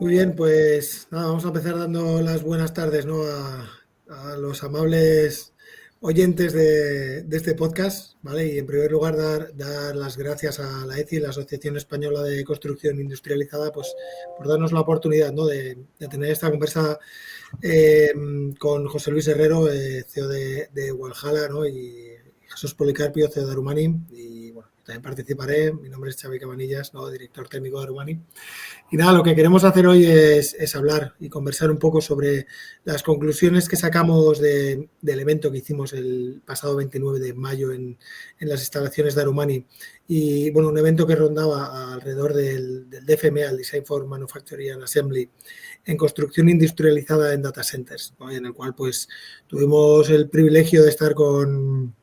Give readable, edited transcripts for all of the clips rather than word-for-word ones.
Muy bien, pues nada, vamos a empezar dando las buenas tardes, ¿no? a los amables oyentes de este podcast, ¿vale? Y en primer lugar dar las gracias a la ECI, la Asociación Española de Construcción Industrializada, pues por darnos la oportunidad, ¿no? de tener esta conversa eh, con José Luis Herrero, CEO de Walhalla, ¿no? Y Jesús Policarpio, CEO de Arumani. Y bueno, también participaré. Mi nombre es Xavi Cabanillas, ¿no? Director técnico de Arumani. Y nada, lo que queremos hacer hoy es hablar y conversar un poco sobre las conclusiones que sacamos del evento que hicimos el pasado 29 de mayo en las instalaciones de Arumani. Y bueno, un evento que rondaba alrededor del DFMA, el Design for Manufacturing and Assembly, en construcción industrializada en data centers, ¿no? En el cual pues tuvimos el privilegio de estar con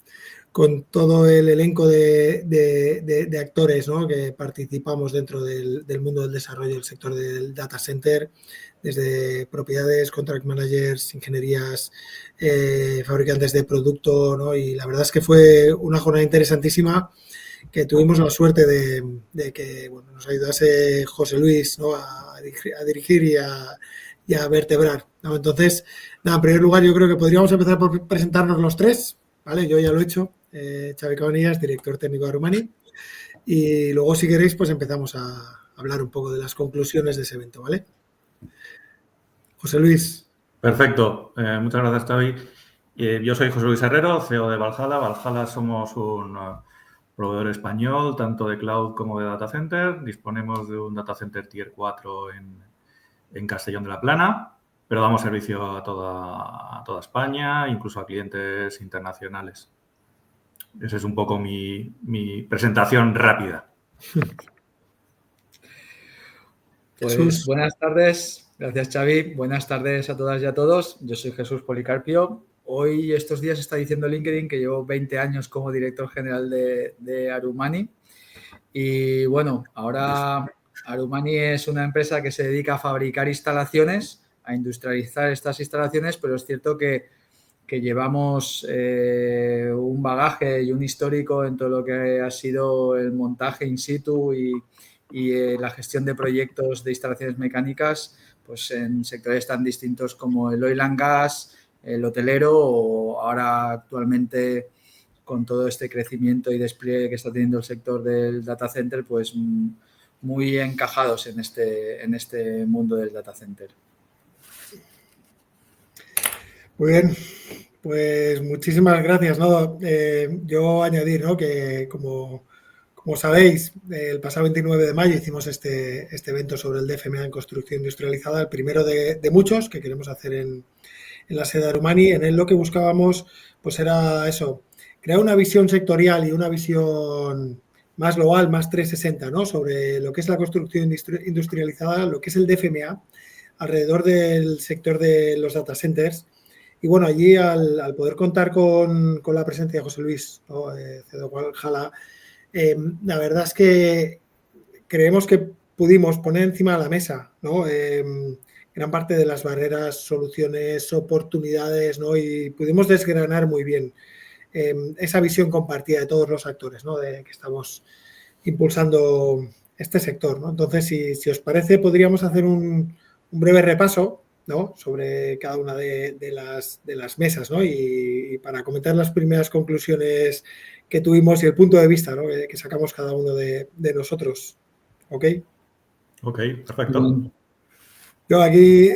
todo el elenco de actores, ¿no? Que participamos dentro del mundo del desarrollo del sector del data center, desde propiedades, contract managers, ingenierías, fabricantes de producto, ¿no? Y la verdad es que fue una jornada interesantísima que tuvimos la suerte de que bueno, nos ayudase José Luis, ¿no? a dirigir y a vertebrar, ¿no? Entonces, nada, en primer lugar, yo creo que podríamos empezar por presentarnos los tres, ¿vale? Yo ya lo he hecho, Xavi Cabanillas, director técnico de Arumani, y luego, si queréis, pues empezamos a hablar un poco de las conclusiones de ese evento, ¿vale? José Luis. Perfecto, muchas gracias, Xavi. Yo soy José Luis Herrero, CEO de Valhalla. Valhalla somos un proveedor español, tanto de cloud como de data center. Disponemos de un data center Tier 4 en Castellón de la Plana, pero damos servicio a toda España, incluso a clientes internacionales. Esa es un poco mi presentación rápida. Pues Jesús. buenas tardes, gracias Xavi, buenas tardes a todas y a todos. Yo soy Jesús Policarpio. Hoy, estos días, está diciendo LinkedIn que llevo 20 años como director general de Arumani. Y bueno, ahora Arumani es una empresa que se dedica a fabricar instalaciones, a industrializar estas instalaciones, pero es cierto que llevamos un bagaje y un histórico en todo lo que ha sido el montaje in situ y la gestión de proyectos de instalaciones mecánicas, pues en sectores tan distintos como el oil and gas, el hotelero o ahora actualmente con todo este crecimiento y despliegue que está teniendo el sector del data center, pues muy encajados en este mundo del data center. Muy bien, pues muchísimas gracias, ¿no? Yo añadir, ¿no? Que como sabéis, el pasado 29 de mayo hicimos este evento sobre el DFMA en construcción industrializada, el primero de muchos que queremos hacer en la sede de Arumani. En él lo que buscábamos pues era eso, crear una visión sectorial y una visión más global, más 360, ¿no? Sobre lo que es la construcción industrializada, lo que es el DFMA, alrededor del sector de los data centers. Y bueno, allí al poder contar con la presencia de José Luis, ¿no? CEO de Walhalla, la verdad es que creemos que pudimos poner encima de la mesa, ¿no? Gran parte de las barreras, soluciones, oportunidades, ¿no? Y pudimos desgranar muy bien esa visión compartida de todos los actores, ¿no? De que estamos impulsando este sector, ¿no? Entonces, si os parece, podríamos hacer un breve repaso, ¿no? Sobre cada una de las mesas, ¿no? Y para comentar las primeras conclusiones que tuvimos y el punto de vista, ¿no? que sacamos cada uno de nosotros. ¿Ok? Ok, perfecto. Yo aquí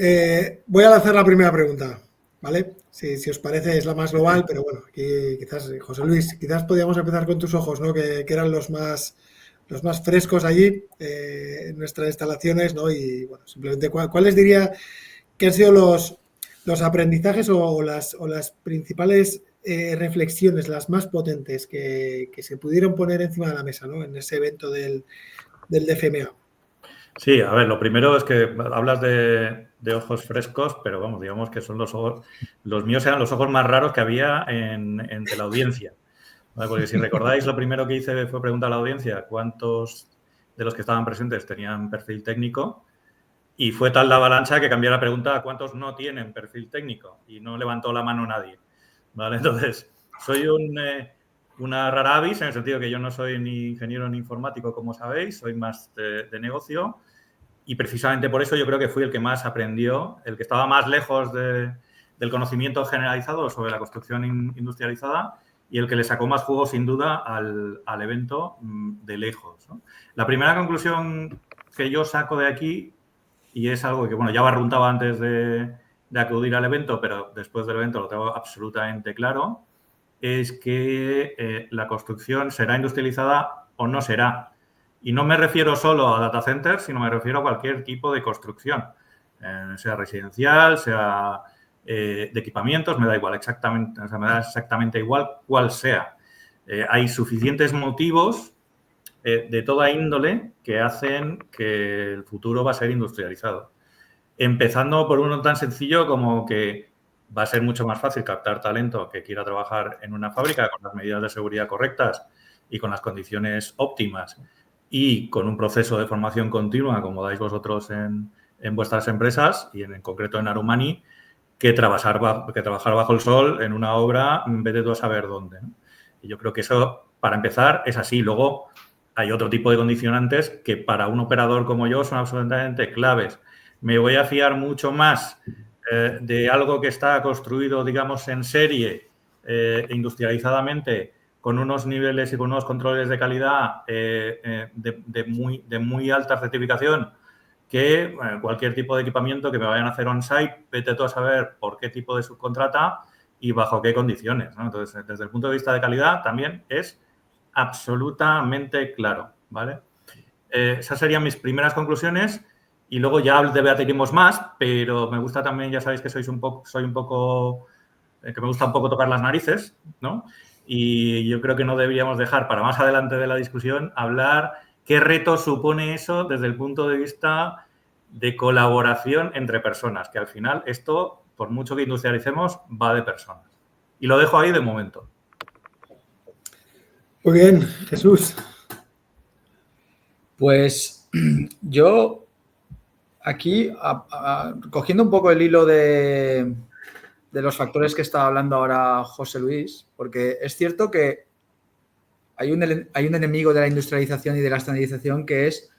voy a lanzar la primera pregunta, ¿vale? Si os parece es la más global, pero bueno, aquí quizás, José Luis, quizás podríamos empezar con tus ojos, ¿no? Que eran los más frescos allí en nuestras instalaciones, ¿no? Y bueno, simplemente, ¿cuáles diría que han sido los aprendizajes o las principales reflexiones, las más potentes que se pudieron poner encima de la mesa, ¿no? En ese evento del DFMA? Sí, a ver, lo primero es que hablas de ojos frescos, pero vamos, digamos que son los ojos, los míos eran los ojos más raros que había entre la audiencia. ¿Vale? Porque si recordáis, lo primero que hice fue preguntar a la audiencia cuántos de los que estaban presentes tenían perfil técnico y fue tal la avalancha que cambié la pregunta a cuántos no tienen perfil técnico y no levantó la mano nadie. ¿Vale? Entonces, soy una rara avis en el sentido que yo no soy ni ingeniero ni informático, como sabéis, soy más de negocio. y precisamente por eso yo creo que fui el que más aprendió, el que estaba más lejos del conocimiento generalizado sobre la construcción industrializada y el que le sacó más jugo, sin duda, al evento de lejos, ¿no? La primera conclusión que yo saco de aquí, y es algo que, bueno, ya barruntaba antes de acudir al evento, pero después del evento lo tengo absolutamente claro, es que la construcción será industrializada o no será. Y no me refiero solo a data centers, sino me refiero a cualquier tipo de construcción, sea residencial, sea de equipamientos, me da igual exactamente, o sea, me da exactamente igual cuál sea. Hay suficientes motivos de toda índole que hacen que el futuro va a ser industrializado. Empezando por uno tan sencillo como que va a ser mucho más fácil captar talento que quiera trabajar en una fábrica con las medidas de seguridad correctas y con las condiciones óptimas y con un proceso de formación continua, como dais vosotros en vuestras empresas y en concreto en Arumani, que trabajar bajo el sol en una obra, vete tú a saber dónde, ¿no? Y yo creo que eso, para empezar, es así. Luego hay otro tipo de condicionantes que para un operador como yo son absolutamente claves. Me voy a fiar mucho más de algo que está construido, digamos, en serie, industrializadamente, con unos niveles y con unos controles de calidad de muy alta certificación, que cualquier tipo de equipamiento que me vayan a hacer on-site, vete tú a saber por qué tipo de subcontrata y bajo qué condiciones, ¿no? Entonces, desde el punto de vista de calidad, también es absolutamente claro, ¿vale? Esas serían mis primeras conclusiones y luego ya debatiremos más, pero me gusta también, ya sabéis que soy un poco, que me gusta un poco tocar las narices, ¿no? Y yo creo que no deberíamos dejar para más adelante de la discusión hablar qué reto supone eso desde el punto de vista de colaboración entre personas, que al final esto, por mucho que industrialicemos, va de personas. Y lo dejo ahí de momento. Muy bien, Jesús. Pues yo aquí, cogiendo un poco el hilo de los factores que estaba hablando ahora José Luis, porque es cierto que hay un enemigo de la industrialización y de la estandarización que es,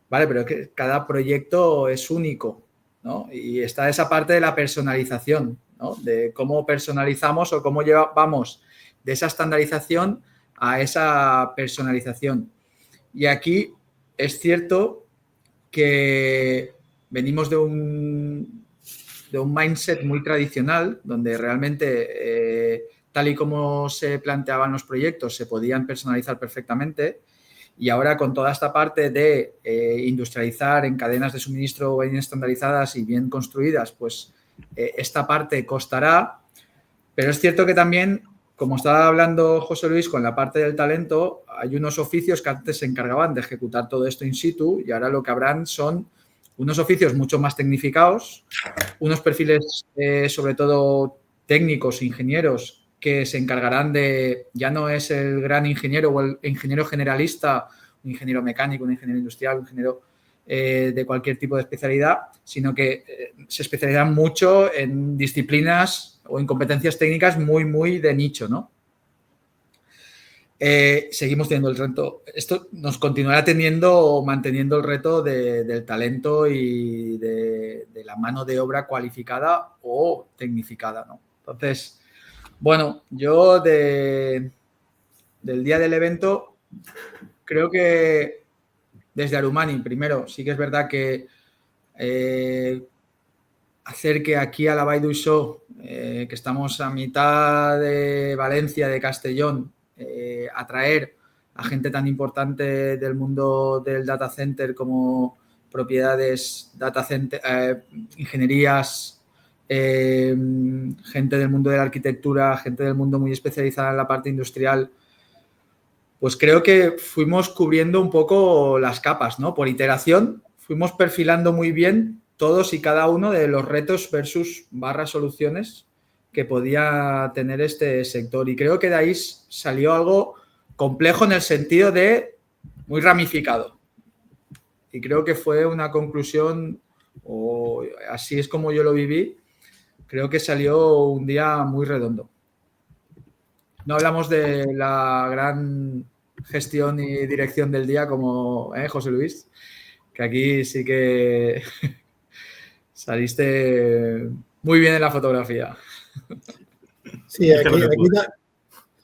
vale, pero que cada proyecto es único, ¿no? Y está esa parte de la personalización, ¿no? De cómo personalizamos o cómo vamos de esa estandarización a esa personalización. Y aquí es cierto que venimos de un mindset muy tradicional, donde realmente, tal y como se planteaban los proyectos, se podían personalizar perfectamente. Y ahora con toda esta parte de industrializar en cadenas de suministro bien estandarizadas y bien construidas, pues esta parte costará. Pero es cierto que también, como estaba hablando José Luis, con la parte del talento, hay unos oficios que antes se encargaban de ejecutar todo esto in situ y ahora lo que habrán son unos oficios mucho más tecnificados, unos perfiles sobre todo técnicos, ingenieros, que se encargarán de, ya no es el gran ingeniero o el ingeniero generalista, un ingeniero mecánico, un ingeniero industrial, un ingeniero de cualquier tipo de especialidad, sino que se especializan mucho en disciplinas o en competencias técnicas muy, muy de nicho, ¿no? Seguimos teniendo el reto. Esto nos continuará manteniendo el reto del talento y de la mano de obra cualificada o tecnificada, ¿no? Entonces, bueno, yo del día del evento creo que desde Arumani, primero, sí que es verdad que hacer que aquí a la Vall d'Uixó, que estamos a mitad de Valencia, de Castellón, atraer a gente tan importante del mundo del data center como propiedades, data center, ingenierías, gente del mundo de la arquitectura, gente del mundo muy especializada en la parte industrial, pues creo que fuimos cubriendo un poco las capas, ¿no? Por iteración, fuimos perfilando muy bien todos y cada uno de los retos versus soluciones que podía tener este sector. Y creo que de ahí salió algo complejo en el sentido de muy ramificado. Y creo que fue una conclusión, o así es como yo lo viví, creo que salió un día muy redondo. No hablamos de la gran gestión y dirección del día como José Luis, que aquí sí que saliste muy bien en la fotografía. Sí, aquí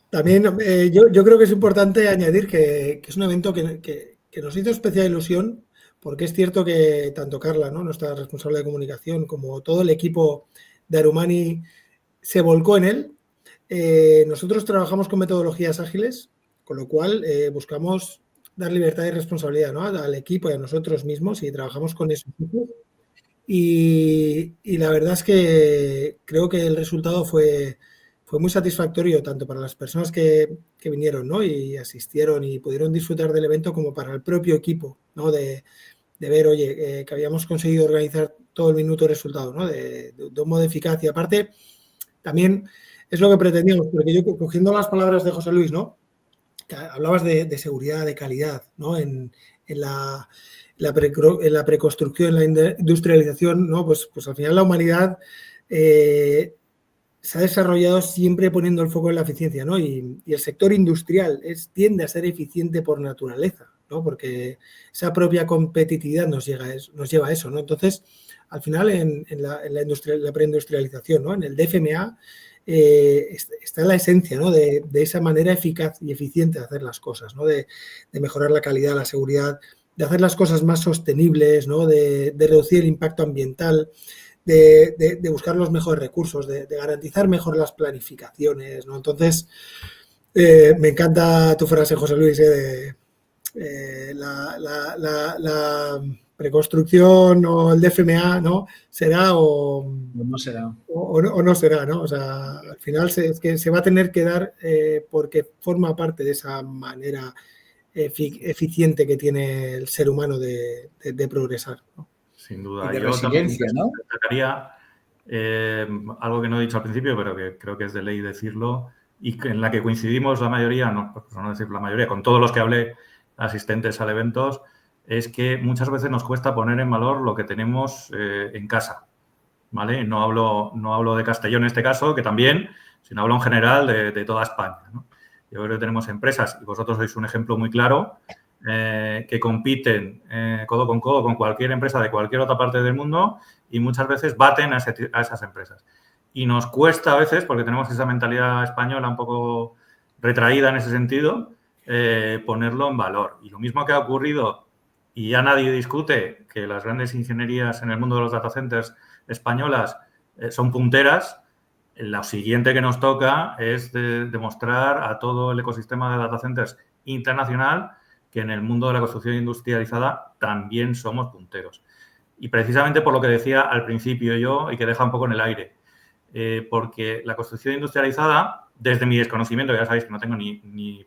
también yo creo que es importante añadir que es un evento que nos hizo especial ilusión, porque es cierto que tanto Carla, ¿no?, nuestra responsable de comunicación, como todo el equipo de Arumani se volcó en él. Nosotros trabajamos con metodologías ágiles, con lo cual buscamos dar libertad y responsabilidad, ¿no?, al equipo y a nosotros mismos, y trabajamos con ese equipo. Y la verdad es que creo que el resultado fue muy satisfactorio tanto para las personas que vinieron, ¿no?, y asistieron y pudieron disfrutar del evento, como para el propio equipo, ¿no?, de ver, oye, que habíamos conseguido organizar todo el minuto de resultado, ¿no?, de un modo eficaz. Y aparte, también es lo que pretendíamos, porque yo, cogiendo las palabras de José Luis, ¿no?, que hablabas de seguridad, de calidad, ¿no?, en la preconstrucción, en la industrialización, ¿no?, pues al final la humanidad se ha desarrollado siempre poniendo el foco en la eficiencia, ¿no? Y el sector industrial tiende a ser eficiente por naturaleza, ¿no?, porque esa propia competitividad nos lleva a eso, ¿no? Entonces, al final, en la preindustrialización, ¿no?, en el DFMA, está la esencia, ¿no?, de esa manera eficaz y eficiente de hacer las cosas, ¿no?, de mejorar la calidad, la seguridad, de hacer las cosas más sostenibles, ¿no?, de reducir el impacto ambiental, de buscar los mejores recursos, de garantizar mejor las planificaciones, ¿no? Entonces, me encanta tu frase, José Luis, la preconstrucción o el DFMA, ¿no?, será o no será. O no será, ¿no? O sea, al final es que se va a tener que dar porque forma parte de esa manera eficiente que tiene el ser humano de progresar, ¿no? Sin duda. Y de Yo resiliencia, también ¿no? destacaría algo que no he dicho al principio, pero que creo que es de ley decirlo, y en la que coincidimos la mayoría, no decir la mayoría, con todos los que hablé asistentes al evento, es que muchas veces nos cuesta poner en valor lo que tenemos en casa, ¿vale? No hablo de Castellón en este caso, que también, sino hablo en general de toda España, ¿no? Yo creo que tenemos empresas, y vosotros sois un ejemplo muy claro, que compiten codo con codo con cualquier empresa de cualquier otra parte del mundo, y muchas veces baten a esas empresas. Y nos cuesta a veces, porque tenemos esa mentalidad española un poco retraída en ese sentido, ponerlo en valor. Y lo mismo que ha ocurrido, y ya nadie discute, que las grandes ingenierías en el mundo de los data centers españolas son punteras. Lo siguiente que nos toca es demostrar a todo el ecosistema de data centers internacional que en el mundo de la construcción industrializada también somos punteros. Y precisamente por lo que decía al principio yo, y que deja un poco en el aire, porque la construcción industrializada, desde mi desconocimiento, ya sabéis que no tengo ni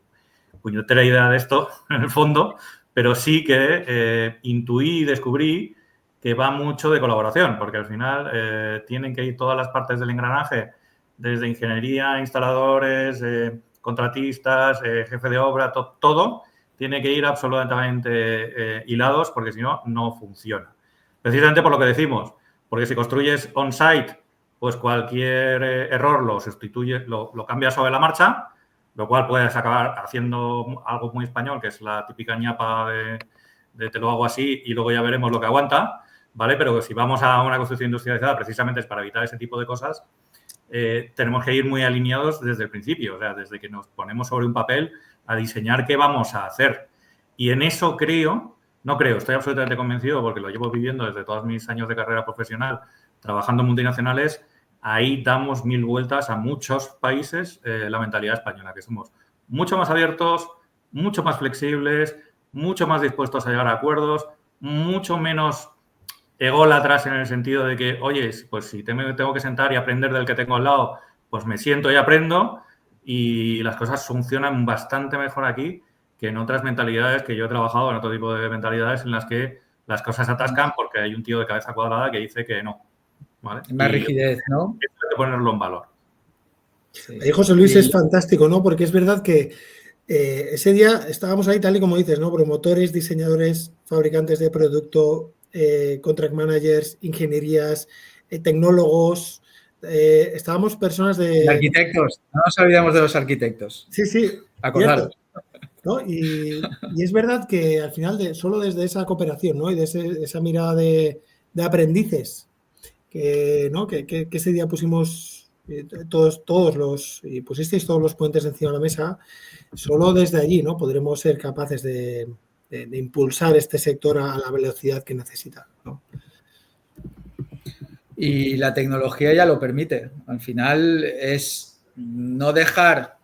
puñetera idea de esto en el fondo, pero sí que intuí y descubrí que va mucho de colaboración, porque al final tienen que ir todas las partes del engranaje, desde ingeniería, instaladores, contratistas, jefe de obra, todo tiene que ir absolutamente hilados, porque si no, no funciona. Precisamente por lo que decimos, porque si construyes on-site, pues cualquier error lo sustituye, lo cambias sobre la marcha, lo cual puedes acabar haciendo algo muy español, que es la típica ñapa de te lo hago así y luego ya veremos lo que aguanta, ¿vale? Pero si vamos a una construcción industrializada, precisamente es para evitar ese tipo de cosas, tenemos que ir muy alineados desde el principio, o sea, desde que nos ponemos sobre un papel a diseñar qué vamos a hacer. Y en eso estoy absolutamente convencido, porque lo llevo viviendo desde todos mis años de carrera profesional, trabajando en multinacionales. Ahí damos mil vueltas a muchos países la mentalidad española, que somos mucho más abiertos, mucho más flexibles, mucho más dispuestos a llegar a acuerdos, mucho menos ególatras en el sentido de que, oye, pues si tengo que sentar y aprender del que tengo al lado, pues me siento y aprendo, y las cosas funcionan bastante mejor aquí que en otras mentalidades que yo he trabajado, en otro tipo de mentalidades en las que las cosas se atascan porque hay un tío de cabeza cuadrada que dice que no, ¿vale? Más rigidez, ¿no? Hay que ponerlo en valor. Sí. Ahí José Luis es fantástico, ¿no? Porque es verdad que ese día estábamos ahí, tal y como dices, ¿no? Promotores, diseñadores, fabricantes de producto, contract managers, ingenierías, tecnólogos, estábamos personas de... Arquitectos, no nos olvidamos de los arquitectos. Sí, acordaros. ¿no? Y es verdad que al final, solo desde esa cooperación, ¿no? Y de esa mirada de aprendices, ¿no? que ese día pusimos y pusisteis todos los puentes encima de la mesa, solo desde allí, ¿no? Podremos ser capaces de impulsar este sector a la velocidad que necesita, ¿no? Y la tecnología ya lo permite. Al final es no dejar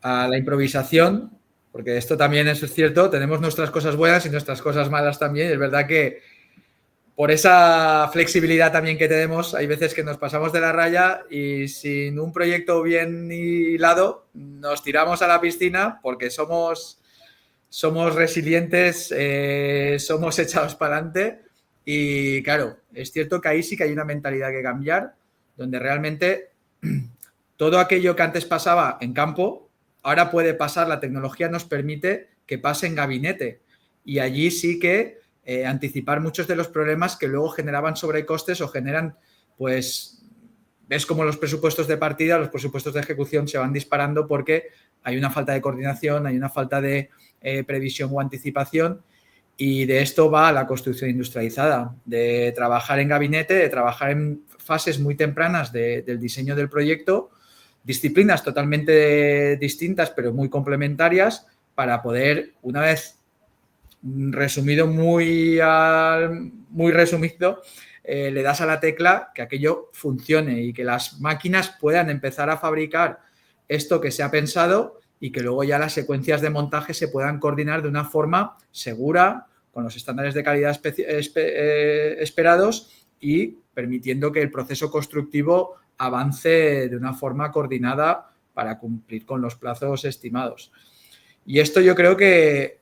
a la improvisación, porque esto también es cierto, tenemos nuestras cosas buenas y nuestras cosas malas también. Es verdad que por esa flexibilidad también que tenemos, hay veces que nos pasamos de la raya y sin un proyecto bien hilado nos tiramos a la piscina porque somos resilientes, somos echados para adelante y claro, es cierto que ahí sí que hay una mentalidad que cambiar, donde realmente todo aquello que antes pasaba en campo, ahora puede pasar, la tecnología nos permite que pase en gabinete y allí sí que anticipar muchos de los problemas que luego generaban sobrecostes o generan, pues, ves como los presupuestos de partida, los presupuestos de ejecución se van disparando porque hay una falta de coordinación, hay una falta de previsión o anticipación y de esto va la construcción industrializada, de trabajar en gabinete, de trabajar en fases muy tempranas del diseño del proyecto, disciplinas totalmente distintas pero muy complementarias para poder, una vez resumido muy resumido, le das a la tecla que aquello funcione y que las máquinas puedan empezar a fabricar esto que se ha pensado y que luego ya las secuencias de montaje se puedan coordinar de una forma segura, con los estándares de calidad esperados y permitiendo que el proceso constructivo avance de una forma coordinada para cumplir con los plazos estimados. Y esto yo creo que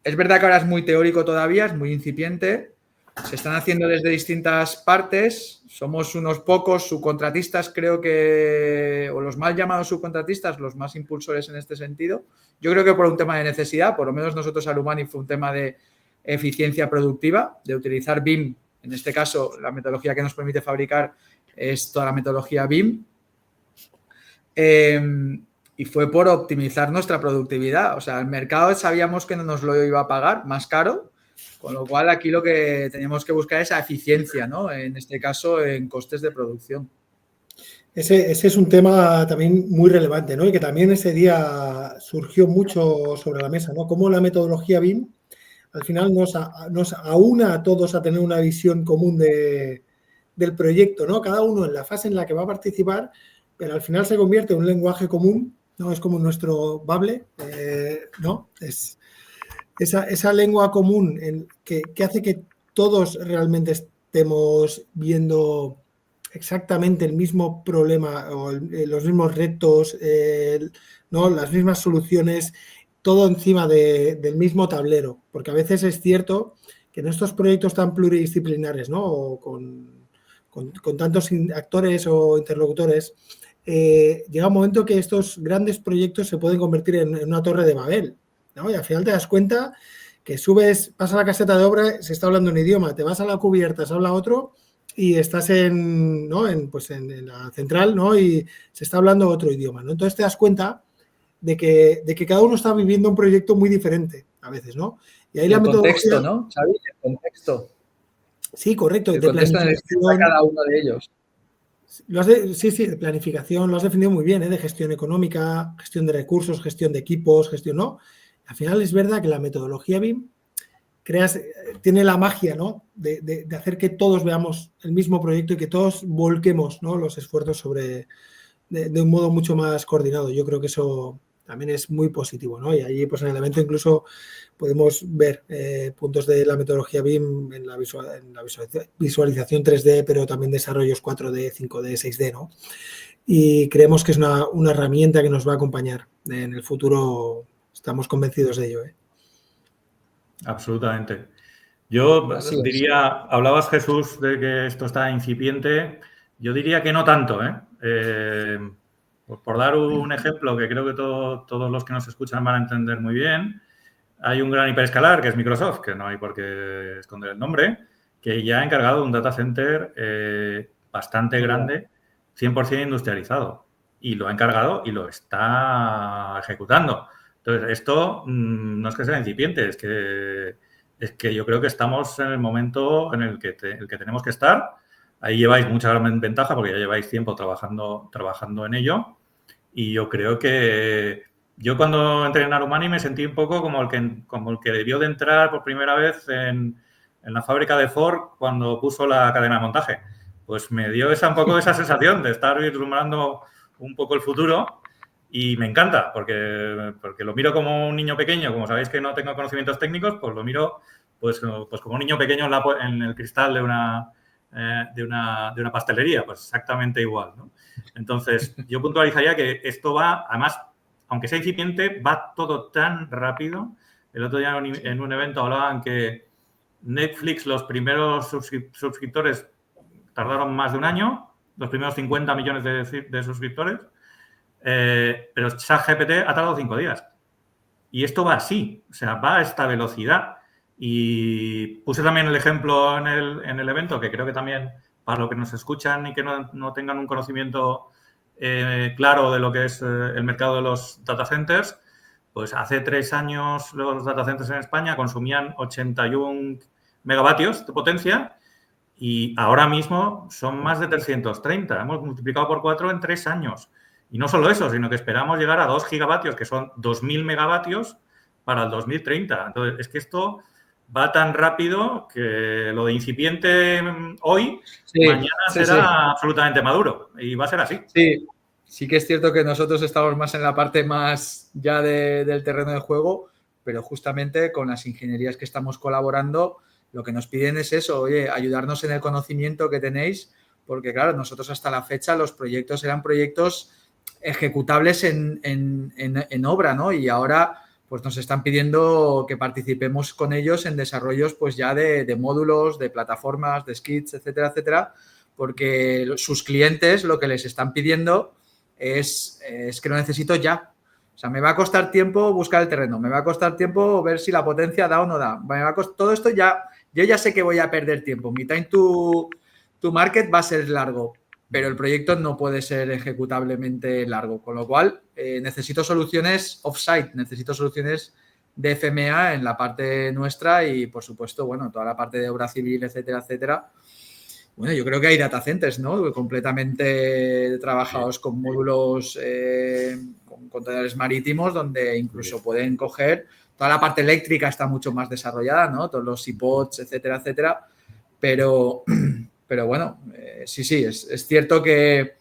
es verdad que ahora es muy teórico todavía, es muy incipiente, se están haciendo desde distintas partes, somos unos pocos subcontratistas, creo que, o los mal llamados subcontratistas, los más impulsores en este sentido. Yo creo que por un tema de necesidad, por lo menos nosotros Arumani fue un tema de eficiencia productiva, de utilizar BIM, en este caso la metodología que nos permite fabricar es toda la metodología BIM. Y fue por optimizar nuestra productividad. O sea, el mercado sabíamos que no nos lo iba a pagar más caro, con lo cual aquí lo que teníamos que buscar es eficiencia, ¿no? En este caso, en costes de producción. Ese es un tema también muy relevante, ¿no? Y que también ese día surgió mucho sobre la mesa, ¿no? Cómo la metodología BIM al final nos aúna a todos a tener una visión común del proyecto, ¿no? Cada uno en la fase en la que va a participar, pero al final se convierte en un lenguaje común, ¿no? Es como nuestro Bable, ¿no? Es esa lengua común que hace que todos realmente estemos viendo exactamente el mismo problema o los mismos retos, ¿no? Las mismas soluciones, todo encima del mismo tablero, porque a veces es cierto que en estos proyectos tan pluridisciplinares, ¿no? O con tantos actores o interlocutores, llega un momento que estos grandes proyectos se pueden convertir en una torre de Babel, ¿no? Y al final te das cuenta que pasas a la caseta de obra, se está hablando un idioma, te vas a la cubierta, se habla otro y estás en la central, ¿no? Y se está hablando otro idioma, ¿no? Entonces te das cuenta de que cada uno está viviendo un proyecto muy diferente a veces, ¿no? Y ahí el la metodología... contexto, ¿no, Xavi? El contexto. Sí, correcto. El contexto en el que está cada uno de ellos. Sí, de planificación, lo has definido muy bien, ¿eh? De gestión económica, gestión de recursos, gestión de equipos, ¿no? Al final es verdad que la metodología BIM tiene la magia, ¿no? De hacer que todos veamos el mismo proyecto y que todos volquemos, ¿no? Los esfuerzos de un modo mucho más coordinado. Yo creo que eso también es muy positivo, ¿no? Y allí, pues en el evento incluso podemos ver puntos de la metodología BIM en la visualización 3D, pero también desarrollos 4D, 5D, 6D, ¿no? Y creemos que es una herramienta que nos va a acompañar en el futuro. Estamos convencidos de ello, ¿eh? Absolutamente. Yo diría, hablabas, Jesús, de que esto está incipiente. Yo diría que no tanto, ¿eh? Por dar un ejemplo que creo que todos los que nos escuchan van a entender muy bien, hay un gran hiperescalar que es Microsoft, que no hay por qué esconder el nombre, que ya ha encargado un data center bastante grande, 100% industrializado. y lo ha encargado y lo está ejecutando. Entonces, esto no es que sea incipiente, es que yo creo que estamos en el momento en el que tenemos que estar. Ahí lleváis mucha gran ventaja porque ya lleváis tiempo trabajando en ello. Y yo creo que yo cuando entré en Arumani me sentí un poco como el que debió de entrar por primera vez en la fábrica de Ford cuando puso la cadena de montaje. Pues me dio un poco esa sensación de estar vislumbrando un poco el futuro y me encanta porque lo miro como un niño pequeño. Como sabéis que no tengo conocimientos técnicos, pues lo miro pues como un niño pequeño en el cristal de una pastelería, pues exactamente igual, ¿no? Entonces, yo puntualizaría que esto va, además, aunque sea incipiente, va todo tan rápido. El otro día en un evento hablaban que Netflix, los primeros suscriptores tardaron más de un año, los primeros 50 millones de suscriptores, pero ChatGPT ha tardado 5 días. Y esto va así, o sea, va a esta velocidad. Y puse también el ejemplo en el evento, que creo que también para los que nos escuchan y que no tengan un conocimiento claro de lo que es el mercado de los data centers, pues hace 3 años los data centers en España consumían 81 megavatios de potencia y ahora mismo son más de 330. Hemos multiplicado por 4 en 3 años. Y no solo eso, sino que esperamos llegar a 2 gigavatios, que son 2.000 megavatios para el 2030. Entonces, es que esto va tan rápido que lo de incipiente hoy, mañana será absolutamente maduro y va a ser así. Sí que es cierto que nosotros estamos más en la parte más ya del terreno de juego, pero justamente con las ingenierías que estamos colaborando, lo que nos piden es eso, oye, ayudarnos en el conocimiento que tenéis, porque claro, nosotros hasta la fecha los proyectos eran proyectos ejecutables en obra, ¿no? Y ahora pues nos están pidiendo que participemos con ellos en desarrollos pues ya de módulos, de plataformas, de skits, etcétera, etcétera, porque sus clientes lo que les están pidiendo es que lo necesito ya. O sea, me va a costar tiempo buscar el terreno, me va a costar tiempo ver si la potencia da o no da. Todo esto ya, yo ya sé que voy a perder tiempo. Mi time to market va a ser largo, pero el proyecto no puede ser ejecutablemente largo. Con lo cual, necesito soluciones off-site, necesito soluciones de FMA en la parte nuestra y, por supuesto, bueno, toda la parte de obra civil, etcétera, etcétera. Bueno, yo creo que hay data centers, ¿no? Completamente trabajados con módulos, con contenedores marítimos, donde incluso pueden coger toda la parte eléctrica está mucho más desarrollada, ¿no? Todos los iPods, etcétera, etcétera. Pero bueno, sí, es cierto que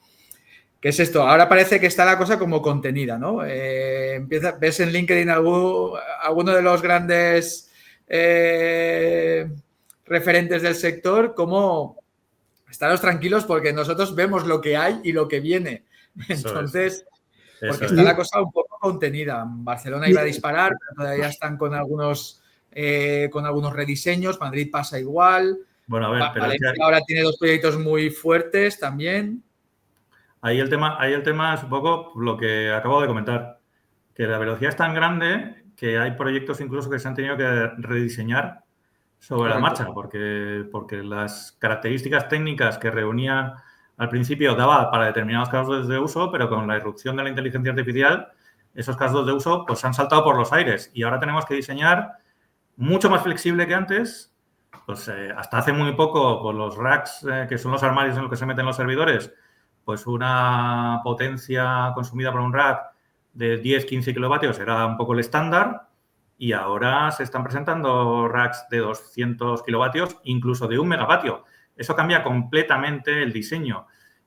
es esto. Ahora parece que está la cosa como contenida, ¿no? Ves en LinkedIn alguno de los grandes referentes del sector como estaros tranquilos porque nosotros vemos lo que hay y lo que viene. Entonces, porque está la cosa un poco contenida. Barcelona iba a disparar, pero todavía están con algunos rediseños. Madrid pasa igual. Bueno, a ver, pero Valencia ahora tiene 2 proyectos muy fuertes también. Ahí el tema es un poco lo que acabo de comentar, que la velocidad es tan grande que hay proyectos incluso que se han tenido que rediseñar sobre la marcha, porque las características técnicas que reunía al principio daba para determinados casos de uso, pero con la irrupción de la inteligencia artificial, esos casos de uso pues han saltado por los aires y ahora tenemos que diseñar mucho más flexible que antes. Pues hasta hace muy poco, pues los racks, que son los armarios en los que se meten los servidores, pues una potencia consumida por un rack de 10-15 kilovatios era un poco el estándar y ahora se están presentando racks de 200 kilovatios, incluso de 1 megavatio. Eso cambia completamente el diseño.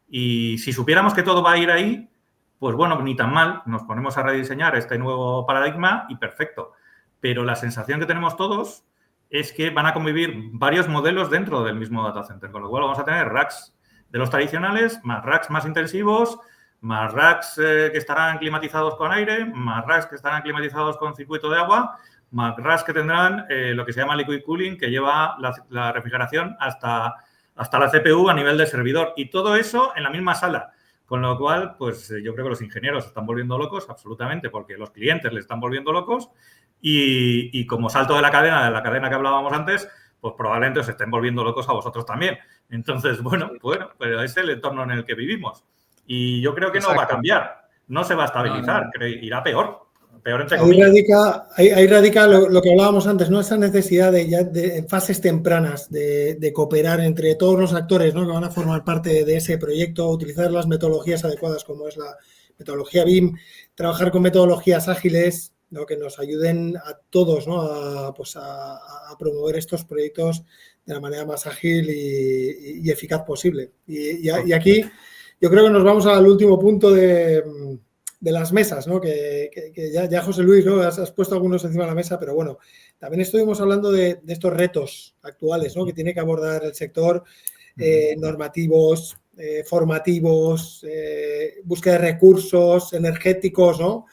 Y si supiéramos que todo va a ir ahí, pues bueno, ni tan mal, nos ponemos a rediseñar este nuevo paradigma y perfecto. Pero la sensación que tenemos todos es que van a convivir varios modelos dentro del mismo data center, con lo cual vamos a tener racks de los tradicionales, más racks más intensivos, más racks que estarán climatizados con aire, más racks que estarán climatizados con circuito de agua, más racks que tendrán lo que se llama liquid cooling, que lleva la refrigeración hasta la CPU a nivel de servidor. Y todo eso en la misma sala. Con lo cual, pues yo creo que los ingenieros se están volviendo locos, absolutamente, porque los clientes le están volviendo locos y como salto de la cadena que hablábamos antes, pues probablemente os estén volviendo locos a vosotros también. Entonces, bueno, pero es el entorno en el que vivimos. Y yo creo que no va a cambiar, no se va a estabilizar, irá peor entre comillas. Ahí radica lo que hablábamos antes, ¿no? Esa necesidad de fases tempranas de cooperar entre todos los actores, ¿no? Que van a formar parte de ese proyecto, utilizar las metodologías adecuadas como es la metodología BIM, trabajar con metodologías ágiles, ¿no? Que nos ayuden a todos, ¿no? a promover estos proyectos de la manera más ágil y eficaz posible. Y aquí yo creo que nos vamos al último punto de las mesas, ¿no? Que ya José Luis, ¿no? Has puesto algunos encima de la mesa, pero bueno, también estuvimos hablando de estos retos actuales, ¿no? Que tiene que abordar el sector, normativos, formativos, búsqueda de recursos energéticos, ¿no?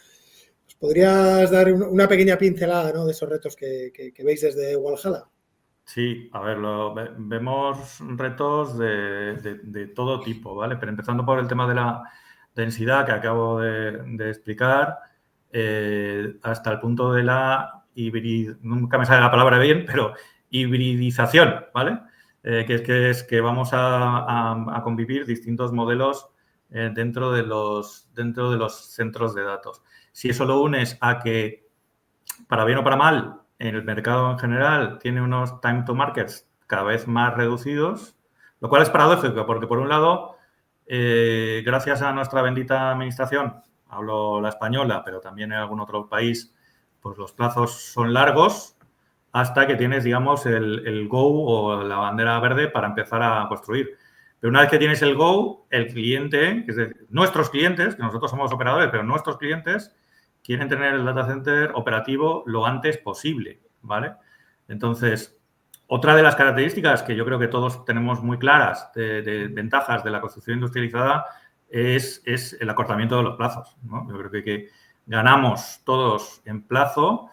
¿Nos podrías dar una pequeña pincelada, ¿no? De esos retos que veis desde Walhalla? Sí, a ver, vemos retos de todo tipo, ¿vale? Pero empezando por el tema de la densidad que acabo de explicar, hasta el punto de la nunca me sale la palabra bien, pero hibridización, ¿vale? Que es que vamos a convivir distintos modelos dentro de los centros de datos. Si eso lo unes a que, para bien o para mal, en el mercado en general tiene unos time to markets cada vez más reducidos, lo cual es paradójico porque, por un lado, gracias a nuestra bendita administración, hablo la española, pero también en algún otro país, pues los plazos son largos hasta que tienes, digamos, el go o la bandera verde para empezar a construir. Pero una vez que tienes el go, el cliente, es decir, nuestros clientes, que nosotros somos operadores, pero nuestros clientes quieren tener el data center operativo lo antes posible, ¿vale? Entonces, otra de las características que yo creo que todos tenemos muy claras de ventajas de la construcción industrializada es el acortamiento de los plazos, ¿no? Yo creo que ganamos todos en plazo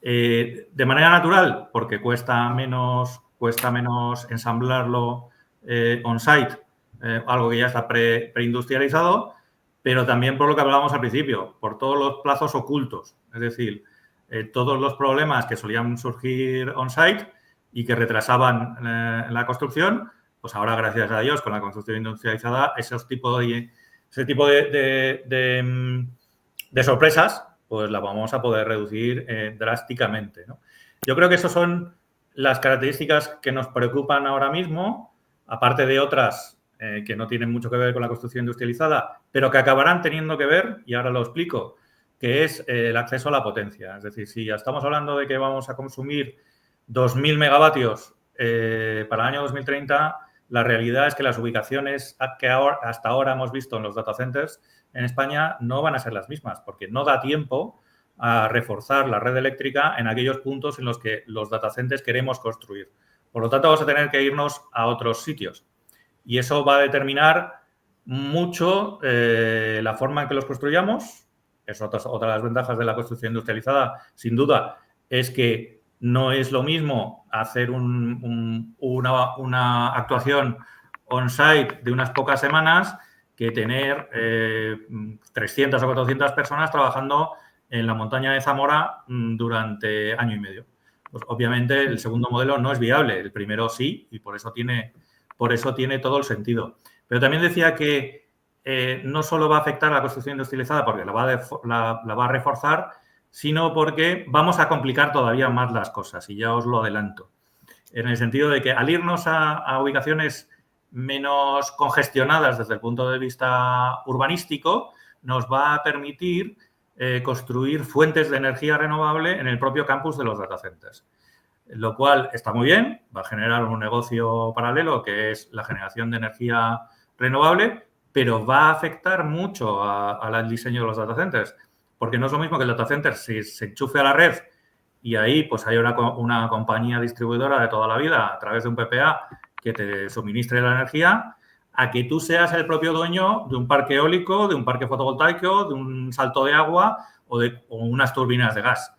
de manera natural porque cuesta menos ensamblarlo on-site, algo que ya está preindustrializado, pero también por lo que hablábamos al principio, por todos los plazos ocultos, es decir, todos los problemas que solían surgir on-site y que retrasaban la construcción, pues ahora, gracias a Dios, con la construcción industrializada, ese tipo de sorpresas, pues las vamos a poder reducir drásticamente, ¿no? Yo creo que esas son las características que nos preocupan ahora mismo, aparte de otras que no tienen mucho que ver con la construcción industrializada, pero que acabarán teniendo que ver, y ahora lo explico, que es el acceso a la potencia. Es decir, si ya estamos hablando de que vamos a consumir 2.000 megavatios para el año 2030, la realidad es que las ubicaciones que hasta ahora hemos visto en los data centers en España no van a ser las mismas, porque no da tiempo a reforzar la red eléctrica en aquellos puntos en los que los data centers queremos construir. Por lo tanto, vamos a tener que irnos a otros sitios. Y eso va a determinar mucho la forma en que los construyamos. Es otra de las ventajas de la construcción industrializada, sin duda, es que no es lo mismo hacer una actuación on-site de unas pocas semanas que tener 300 o 400 personas trabajando en la montaña de Zamora durante año y medio. Pues, obviamente, el segundo modelo no es viable, el primero sí, y por eso tiene todo el sentido. Pero también decía que no solo va a afectar a la construcción industrializada porque la va a reforzar, sino porque vamos a complicar todavía más las cosas, y ya os lo adelanto. En el sentido de que al irnos a ubicaciones menos congestionadas desde el punto de vista urbanístico, nos va a permitir construir fuentes de energía renovable en el propio campus de los data centers. Lo cual está muy bien, va a generar un negocio paralelo que es la generación de energía renovable, pero va a afectar mucho al diseño de los data centers, porque no es lo mismo que el data center se enchufe a la red y ahí pues hay una compañía distribuidora de toda la vida a través de un PPA que te suministre la energía, a que tú seas el propio dueño de un parque eólico, de un parque fotovoltaico, de un salto de agua o unas turbinas de gas.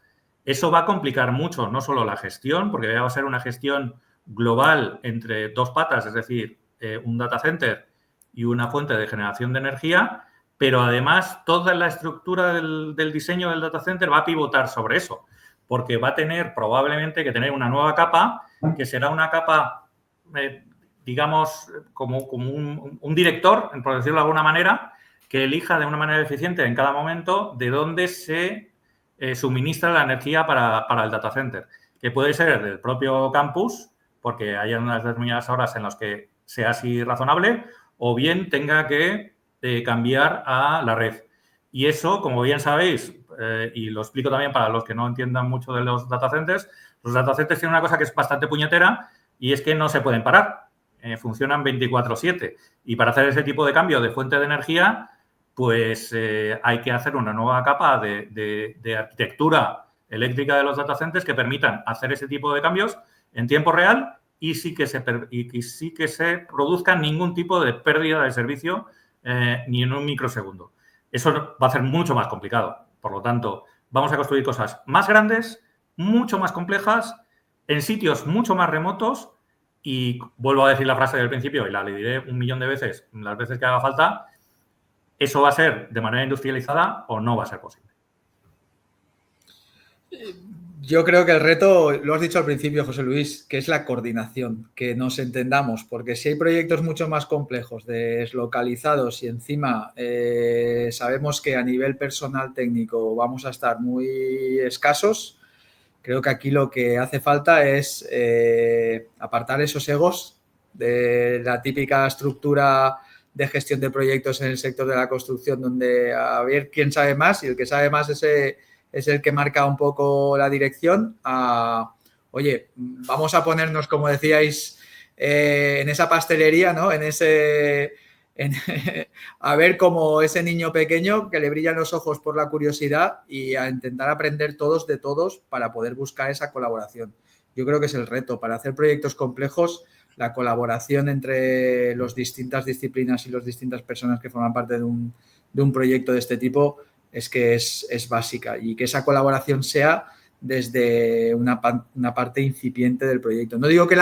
Eso va a complicar mucho, no solo la gestión, porque va a ser una gestión global entre dos patas, es decir, un data center y una fuente de generación de energía, pero además toda la estructura del diseño del data center va a pivotar sobre eso, porque va a tener probablemente que tener una nueva capa, que será una capa, digamos, como un director, por decirlo de alguna manera, que elija de una manera eficiente en cada momento de dónde se suministra la energía para el data center, que puede ser del propio campus, porque hay unas determinadas horas en las que sea así razonable, o bien tenga que cambiar a la red. Y eso, como bien sabéis, y lo explico también para los que no entiendan mucho de los data centers tienen una cosa que es bastante puñetera y es que no se pueden parar. Funcionan 24/7. Y para hacer ese tipo de cambio de fuente de energía, pues hay que hacer una nueva capa de arquitectura eléctrica de los data centers que permitan hacer ese tipo de cambios en tiempo real y sí que se produzca ningún tipo de pérdida de servicio ni en un microsegundo. Eso va a ser mucho más complicado. Por lo tanto, vamos a construir cosas más grandes, mucho más complejas, en sitios mucho más remotos y vuelvo a decir la frase del principio y la diré 1.000.000 de veces, las veces que haga falta, ¿eso va a ser de manera industrializada o no va a ser posible? Yo creo que el reto, lo has dicho al principio, José Luis, que es la coordinación, que nos entendamos, porque si hay proyectos mucho más complejos, deslocalizados y encima sabemos que a nivel personal técnico vamos a estar muy escasos, creo que aquí lo que hace falta es apartar esos egos de la típica estructura de gestión de proyectos en el sector de la construcción, donde a ver quién sabe más y el que sabe más es el que marca un poco la dirección oye, vamos a ponernos, como decíais, en esa pastelería, ¿no? A ver cómo ese niño pequeño que le brillan los ojos por la curiosidad y a intentar aprender todos de todos para poder buscar esa colaboración. Yo creo que es el reto. Para hacer proyectos complejos, la colaboración entre las distintas disciplinas y las distintas personas que forman parte de un proyecto de este tipo es que es básica y que esa colaboración sea desde una parte incipiente del proyecto. No digo que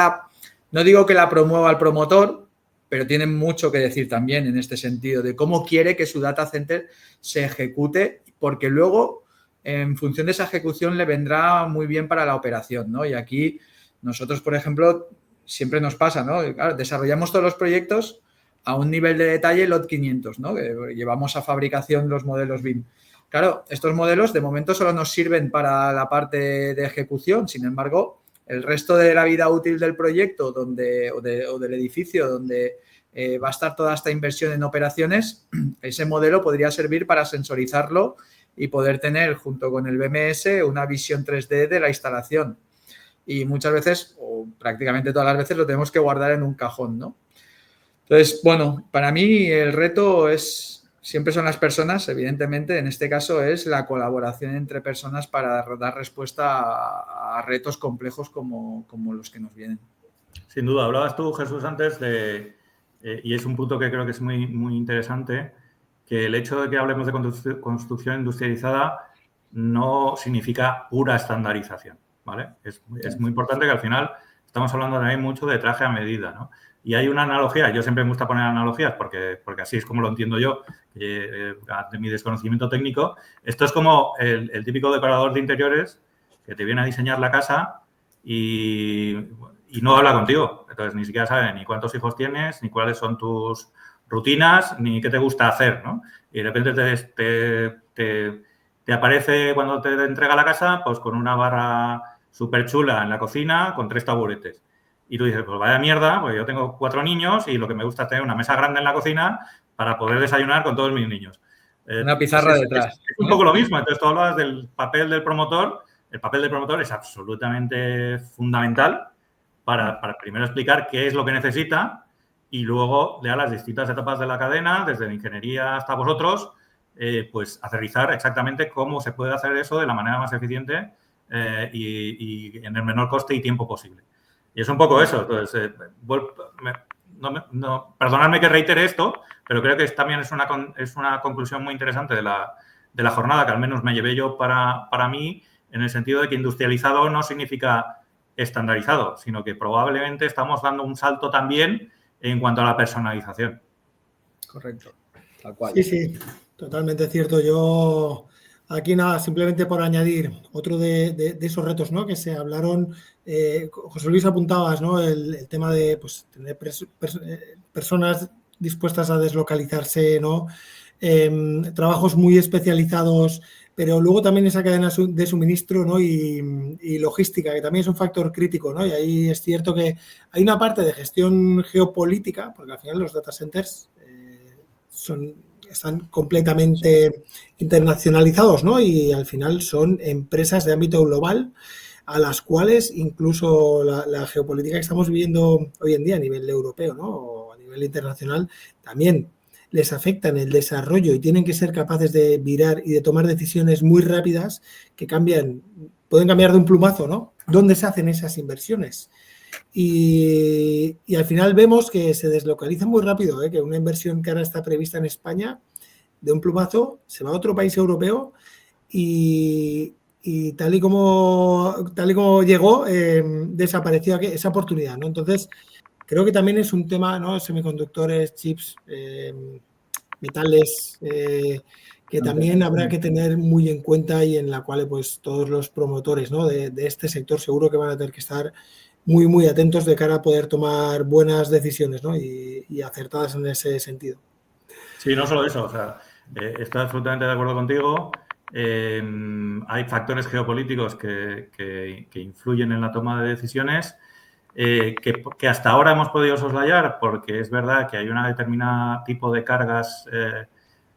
la promueva el promotor, pero tiene mucho que decir también en este sentido de cómo quiere que su data center se ejecute, porque luego, en función de esa ejecución, le vendrá muy bien para la operación, ¿no? Y aquí nosotros, por ejemplo, siempre nos pasa, ¿no? Claro, desarrollamos todos los proyectos a un nivel de detalle LOT 500, ¿no? Que llevamos a fabricación los modelos BIM. Claro, estos modelos de momento solo nos sirven para la parte de ejecución, sin embargo, el resto de la vida útil del proyecto o del edificio donde va a estar toda esta inversión en operaciones, ese modelo podría servir para sensorizarlo y poder tener junto con el BMS una visión 3D de la instalación. Y muchas veces, o prácticamente todas las veces, lo tenemos que guardar en un cajón, ¿no? Entonces, bueno, para mí el reto siempre son las personas, evidentemente, en este caso es la colaboración entre personas para dar respuesta a retos complejos como los que nos vienen. Sin duda, hablabas tú, Jesús, antes y es un punto que creo que es muy, muy interesante, que el hecho de que hablemos de construcción industrializada no significa pura estandarización, ¿vale? Es muy importante que al final estamos hablando también mucho de traje a medida, ¿no? Y hay una analogía, yo siempre me gusta poner analogías porque así es como lo entiendo yo, de mi desconocimiento técnico. Esto es como el típico decorador de interiores que te viene a diseñar la casa y no habla contigo. Entonces, ni siquiera sabe ni cuántos hijos tienes, ni cuáles son tus rutinas, ni qué te gusta hacer, ¿no? Y de repente te aparece cuando te entrega la casa, pues con una barra súper chula en la cocina con 3 taburetes. Y tú dices, pues vaya mierda, pues yo tengo 4 niños y lo que me gusta es tener una mesa grande en la cocina para poder desayunar con todos mis niños. Una pizarra detrás. Es un poco lo mismo. Entonces, tú hablas del papel del promotor. El papel del promotor es absolutamente fundamental para primero explicar qué es lo que necesita y luego de a las distintas etapas de la cadena, desde la ingeniería hasta vosotros, pues aterrizar exactamente cómo se puede hacer eso de la manera más eficiente y en el menor coste y tiempo posible. Y es un poco eso. Entonces, perdonadme que reitere esto, pero creo que también es una conclusión muy interesante de la jornada que al menos me llevé yo para mí, en el sentido de que industrializado no significa estandarizado, sino que probablemente estamos dando un salto también en cuanto a la personalización. Correcto, tal cual. Sí, totalmente cierto. Yo aquí nada, simplemente por añadir otro de esos retos, ¿no? Que se hablaron, José Luis apuntabas, ¿no? El tema de pues, tener personas dispuestas a deslocalizarse, ¿no? trabajos muy especializados, pero luego también esa cadena de suministro, ¿no? y logística, que también es un factor crítico, ¿no? Y ahí es cierto que hay una parte de gestión geopolítica, porque al final los data centers están completamente internacionalizados, ¿no? Y al final son empresas de ámbito global a las cuales incluso la geopolítica que estamos viviendo hoy en día a nivel europeo, ¿no? O a nivel internacional también les afecta en el desarrollo y tienen que ser capaces de virar y de tomar decisiones muy rápidas que pueden cambiar de un plumazo, ¿no? ¿Dónde se hacen esas inversiones? Y al final vemos que se deslocaliza muy rápido, que una inversión que ahora está prevista en España, de un plumazo, se va a otro país europeo y tal y como llegó, desapareció esa oportunidad, ¿no? Entonces, creo que también es un tema, ¿no? Semiconductores, chips, metales, que también habrá que tener muy en cuenta y en la cual pues todos los promotores, ¿no? de este sector seguro que van a tener que estar muy, muy atentos de cara a poder tomar buenas decisiones, ¿no? y acertadas en ese sentido. Sí, no solo eso, o sea, estoy absolutamente de acuerdo contigo. Hay factores geopolíticos que influyen en la toma de decisiones que hasta ahora hemos podido soslayar porque es verdad que hay una determinada tipo de cargas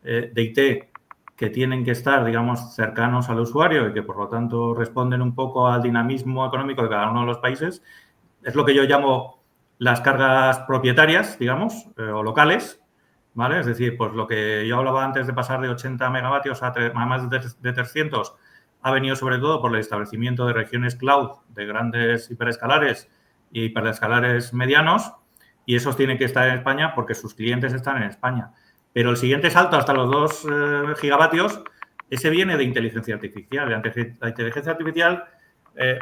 de IT que tienen que estar, digamos, cercanos al usuario y que, por lo tanto, responden un poco al dinamismo económico de cada uno de los países. Es lo que yo llamo las cargas propietarias, digamos, o locales, ¿vale? Es decir, pues lo que yo hablaba antes de pasar de 80 megavatios a más de 300 ha venido sobre todo por el establecimiento de regiones cloud de grandes hiperescalares y hiperescalares medianos, y esos tienen que estar en España porque sus clientes están en España. Pero el siguiente salto hasta los 2 gigavatios, ese viene de inteligencia artificial. La inteligencia artificial,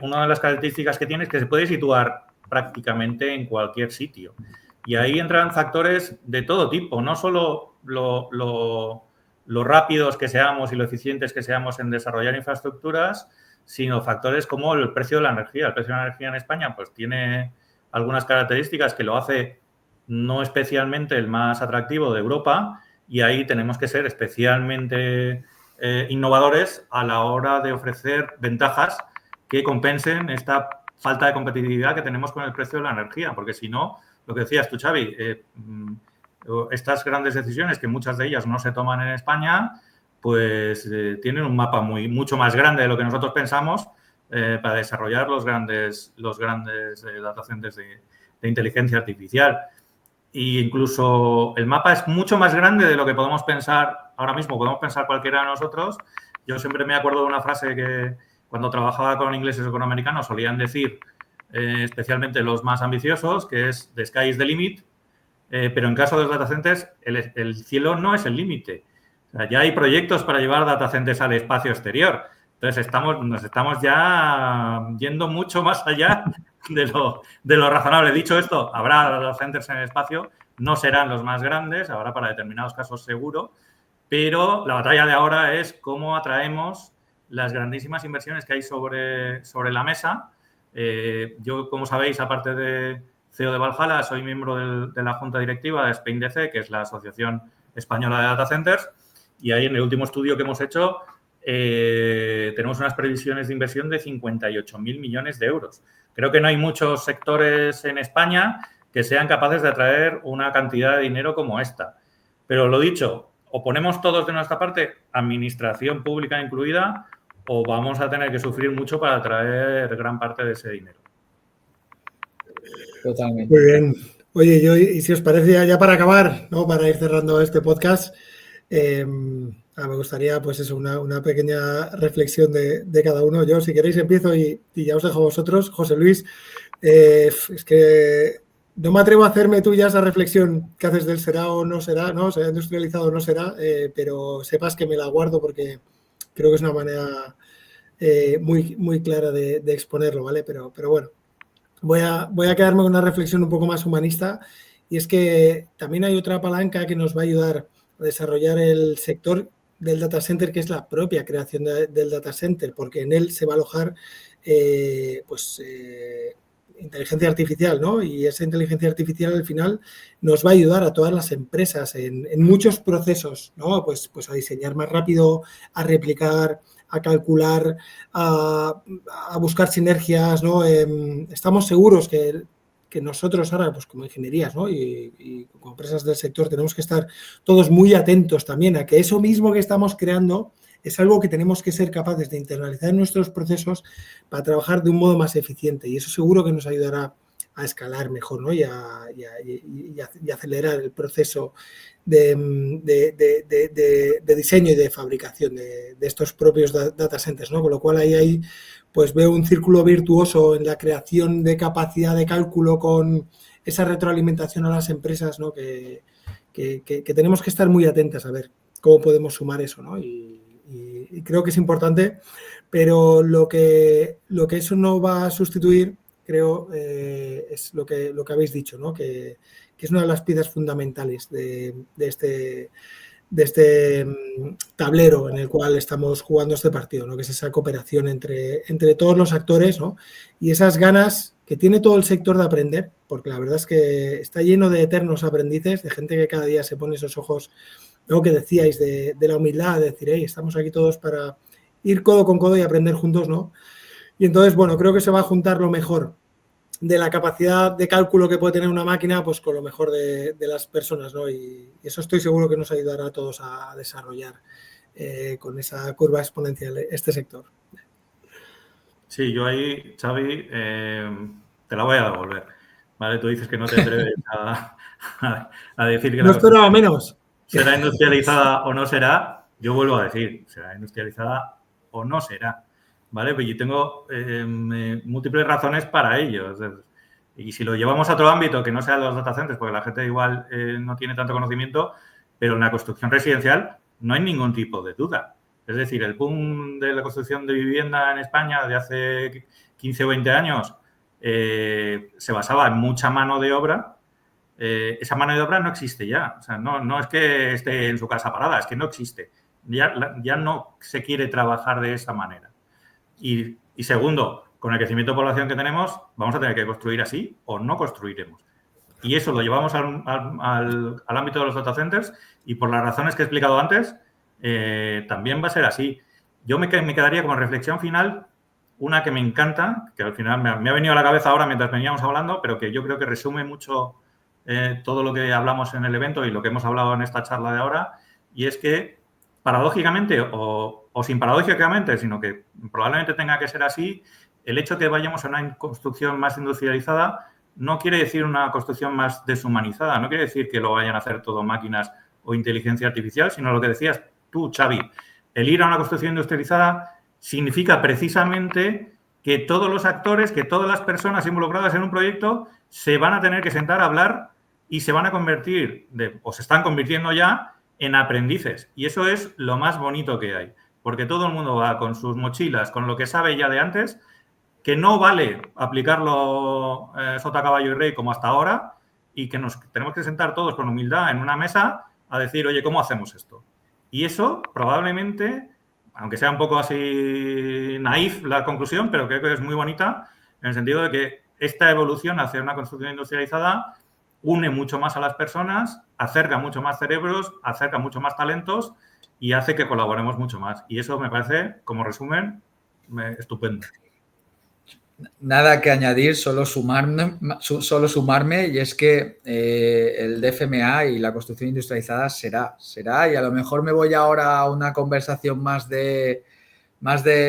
una de las características que tiene es que se puede situar prácticamente en cualquier sitio. Y ahí entran factores de todo tipo, no solo lo rápidos que seamos y lo eficientes que seamos en desarrollar infraestructuras, sino factores como el precio de la energía. El precio de la energía en España pues tiene algunas características que lo hace no especialmente el más atractivo de Europa, y ahí tenemos que ser especialmente innovadores a la hora de ofrecer ventajas que compensen esta falta de competitividad que tenemos con el precio de la energía, porque si no, lo que decías tú, Xavi, estas grandes decisiones, que muchas de ellas no se toman en España, pues tienen un mapa mucho más grande de lo que nosotros pensamos para desarrollar los grandes data centers de inteligencia artificial. Y incluso el mapa es mucho más grande de lo que podemos pensar ahora mismo, podemos pensar cualquiera de nosotros. Yo siempre me acuerdo de una frase que cuando trabajaba con ingleses o con americanos solían decir, especialmente los más ambiciosos, que es "the sky is the limit", pero en caso de los data centers, el cielo no es el límite. O sea, ya hay proyectos para llevar data centers al espacio exterior. Entonces, nos estamos ya yendo mucho más allá de lo razonable. Dicho esto, habrá data centers en el espacio, no serán los más grandes, habrá para determinados casos seguro, pero la batalla de ahora es cómo atraemos las grandísimas inversiones que hay sobre la mesa. Yo, como sabéis, aparte de CEO de Valhalla, soy miembro de la junta directiva de SpainDC, que es la Asociación Española de Data Centers, y ahí en el último estudio que hemos hecho tenemos unas previsiones de inversión de 58.000 millones de euros. Creo que no hay muchos sectores en España que sean capaces de atraer una cantidad de dinero como esta. Pero lo dicho, o ponemos todos de nuestra parte, administración pública incluida, o vamos a tener que sufrir mucho para atraer gran parte de ese dinero. Totalmente. Muy bien. Oye, y si os parece ya para acabar, ¿no? Para ir cerrando este podcast, me gustaría, pues eso, una pequeña reflexión de cada uno. Yo, si queréis, empiezo y ya os dejo a vosotros. José Luis, es que no me atrevo a hacerme tú ya esa reflexión que haces del será o no será, ¿no? ¿Será industrializado o no será? Pero sepas que me la guardo porque creo que es una manera muy, muy clara de exponerlo, ¿vale? Pero bueno, voy a quedarme con una reflexión un poco más humanista, y es que también hay otra palanca que nos va a ayudar a desarrollar el sector del data center, que es la propia creación del data center, porque en él se va a alojar inteligencia artificial, ¿no? Y esa inteligencia artificial al final nos va a ayudar a todas las empresas en muchos procesos, ¿no? Pues a diseñar más rápido, a replicar, a calcular, a buscar sinergias, ¿no? Estamos seguros que nosotros ahora, pues como ingenierías, ¿no? y como empresas del sector, tenemos que estar todos muy atentos también a que eso mismo que estamos creando es algo que tenemos que ser capaces de internalizar en nuestros procesos para trabajar de un modo más eficiente, y eso seguro que nos ayudará a escalar mejor, ¿no? y acelerar el proceso de diseño y de fabricación de estos propios data centers, ¿no? Con lo cual ahí pues veo un círculo virtuoso en la creación de capacidad de cálculo con esa retroalimentación a las empresas, ¿no? que tenemos que estar muy atentas a ver cómo podemos sumar eso, ¿no? Y creo que es importante, pero lo que eso no va a sustituir, creo, es lo que habéis dicho, ¿no? Que es una de las piezas fundamentales de este tablero en el cual estamos jugando este partido, ¿no? Que es esa cooperación entre todos los actores, ¿no? Y esas ganas que tiene todo el sector de aprender, porque la verdad es que está lleno de eternos aprendices, de gente que cada día se pone esos ojos, ¿no? Que decíais de la humildad, de decir, hey, estamos aquí todos para ir codo con codo y aprender juntos, ¿no? Y entonces, bueno, creo que se va a juntar lo mejor de la capacidad de cálculo que puede tener una máquina, pues con lo mejor de las personas, ¿no? Y eso estoy seguro que nos ayudará a todos a desarrollar con esa curva exponencial este sector. Sí, yo ahí, Xavi, te la voy a devolver, ¿vale? Tú dices que no te atreves a decir que no esperaba menos. ¿Será industrializada o no será? Yo vuelvo a decir, será industrializada o no será, ¿vale? Pues yo tengo múltiples razones para ello. Y si lo llevamos a otro ámbito que no sea los data centers, porque la gente igual no tiene tanto conocimiento, pero en la construcción residencial no hay ningún tipo de duda. Es decir, el boom de la construcción de vivienda en España de hace 15 o 20 años se basaba en mucha mano de obra. Esa mano de obra no existe ya. O sea, no es que esté en su casa parada, es que no existe. Ya no se quiere trabajar de esa manera. Y segundo, con el crecimiento de población que tenemos, vamos a tener que construir así o no construiremos. Y eso lo llevamos al ámbito de los data centers, y por las razones que he explicado antes, también va a ser así. Yo me quedaría como reflexión final una que me encanta, que al final me ha venido a la cabeza ahora mientras veníamos hablando, pero que yo creo que resume mucho todo lo que hablamos en el evento y lo que hemos hablado en esta charla de ahora, y es que paradójicamente o sin paradójicamente, sino que probablemente tenga que ser así, el hecho de que vayamos a una construcción más industrializada no quiere decir una construcción más deshumanizada, no quiere decir que lo vayan a hacer todo máquinas o inteligencia artificial, sino lo que decías tú, Xavi, el ir a una construcción industrializada significa precisamente que todos los actores, que todas las personas involucradas en un proyecto se van a tener que sentar a hablar y se van a convertir, o se están convirtiendo ya, en aprendices. Y eso es lo más bonito que hay, porque todo el mundo va con sus mochilas, con lo que sabe ya de antes, que no vale aplicarlo sota, caballo y rey como hasta ahora, y que nos tenemos que sentar todos con humildad en una mesa a decir, oye, ¿cómo hacemos esto? Y eso probablemente, aunque sea un poco así naif la conclusión, pero creo que es muy bonita, en el sentido de que esta evolución hacia una construcción industrializada une mucho más a las personas, acerca mucho más cerebros, acerca mucho más talentos y hace que colaboremos mucho más. Y eso me parece, como resumen, estupendo. Nada que añadir, solo sumarme, y es que el DFMA y la construcción industrializada será, y a lo mejor me voy ahora a una conversación más de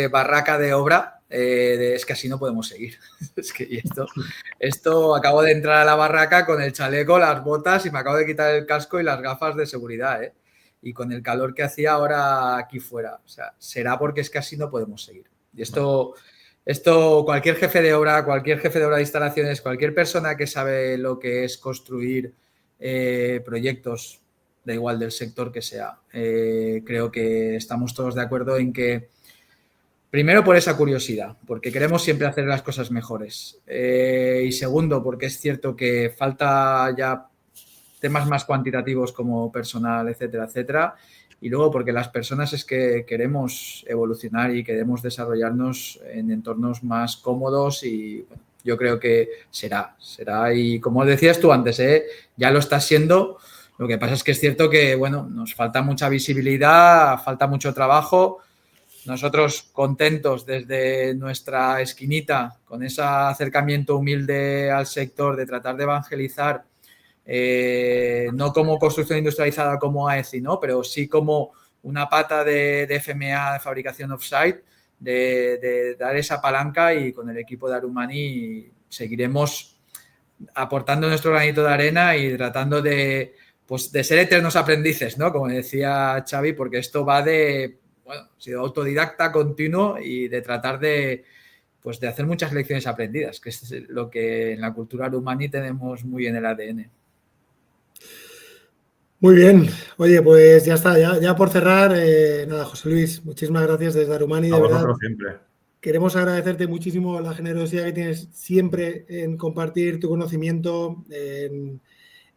barraca de obra, es que así no podemos seguir. Es que esto acabo de entrar a la barraca con el chaleco, las botas y me acabo de quitar el casco y las gafas de seguridad, y con el calor que hacía ahora aquí fuera. O sea, será porque es que así no podemos seguir. Y esto, cualquier jefe de obra de instalaciones, cualquier persona que sabe lo que es construir proyectos, da igual del sector que sea, creo que estamos todos de acuerdo en que, primero, por esa curiosidad, porque queremos siempre hacer las cosas mejores. Y segundo, porque es cierto que falta ya temas más cuantitativos como personal, etcétera, etcétera. Y luego porque las personas es que queremos evolucionar y queremos desarrollarnos en entornos más cómodos y, bueno, yo creo que será. Y como decías tú antes, ya lo está siendo. Lo que pasa es que es cierto que, bueno, nos falta mucha visibilidad, falta mucho trabajo. Nosotros contentos desde nuestra esquinita con ese acercamiento humilde al sector de tratar de evangelizar, no como construcción industrializada como AECI, ¿no? Pero sí como una pata de FMA, de fabricación off-site, de dar esa palanca, y con el equipo de Arumani seguiremos aportando nuestro granito de arena y tratando de ser eternos aprendices, ¿no? Como decía Xavi, porque esto va de, bueno, sido autodidacta continuo y de tratar de hacer muchas lecciones aprendidas, que es lo que en la cultura Arumani tenemos muy en el ADN. Muy bien. Oye, pues ya está. Ya por cerrar, nada, José Luis, muchísimas gracias desde Arumani, de verdad. Siempre. Queremos agradecerte muchísimo la generosidad que tienes siempre en compartir tu conocimiento, en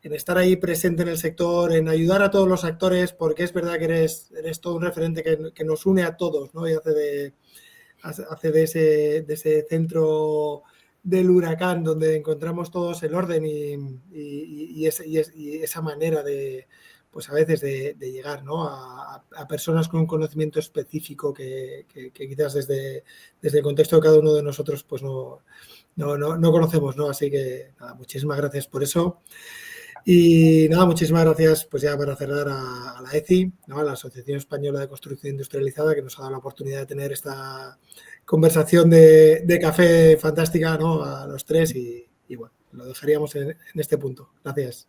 estar ahí presente en el sector, en ayudar a todos los actores, porque es verdad que eres todo un referente que nos une a todos, ¿no? Y hace de ese centro del huracán donde encontramos todos el orden y esa manera de, pues a veces de llegar, ¿no? a personas con un conocimiento específico que quizás desde el contexto de cada uno de nosotros pues no conocemos, ¿no? Así que nada, muchísimas gracias por eso. Y nada, muchísimas gracias, pues ya para cerrar, a la ECI, ¿no? A la Asociación Española de Construcción Industrializada, que nos ha dado la oportunidad de tener esta conversación de café fantástica, ¿no? A los tres, y bueno, lo dejaríamos en este punto. Gracias.